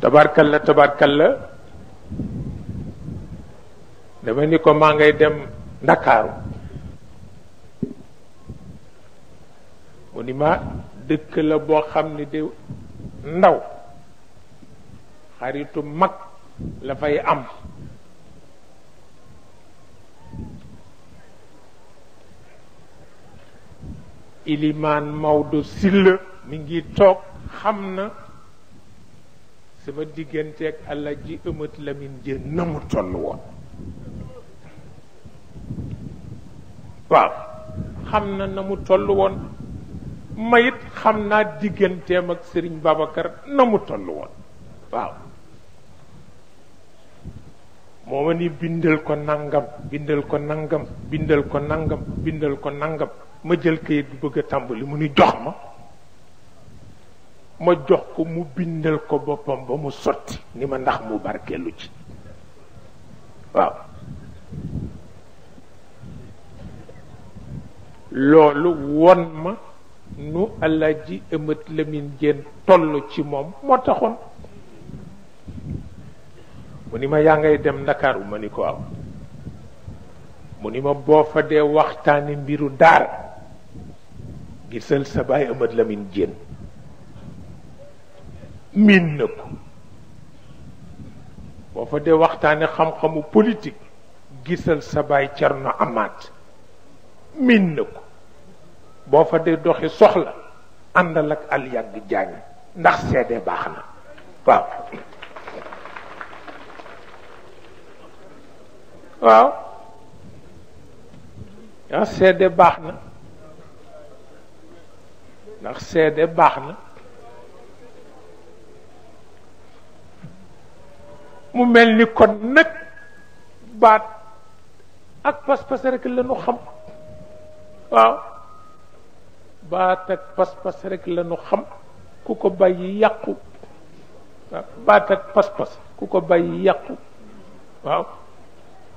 tabarkalla tabarkalla dama ni ko maa ngay dem Ndakaaru mu ni ma dëkk la boo xam ni de ndaw xaritu mag la fay am Ilimaan Maodo Sylla mi ngi toog xam na sama digganteeg Alaaji Ëmët Lamin Jeen na mu toll woon waaw xam na na mu toll woon mayit xam naa digganteem ak Sëriñ Babacar na mu toll woon waaw moo ma ni bindal ko nangam bindal ko nangam bindal ko nangam bindal ko nangam ma jël kayit bi bëgg a tàmbali mu ni jox ma jox ko mu bindal ko boppam ba mu sotti ni ma ndax mu barkeelu ci waaw loolu won ma nu Alaaji Ëmët Lamin Jeen toll ci moom moo taxoon mu ni ma yaa ngay dem Ndakaaru ma ni ko am mu ni ma boo fa dee waxtaani mbiru daara gisal sa baay Ëmët Lamin Jeen miin na ko boo fa dee waxtaane xam-xamu politique gisal sa baay Cerno Amaat miin na ko boo fa dee doxi soxla àndal ak al yàgg jaañ ndax seede baax na waaw waaw ndax seede baax na ndax seede baax na mu mel ni kon nag baat ak pas-pas rek la ñu xam waaw baat ak pas-pas rek la ñu xam ku ko bàyyi yàqu waaw baat ak pas-pas ku ko bàyyi yàqu waaw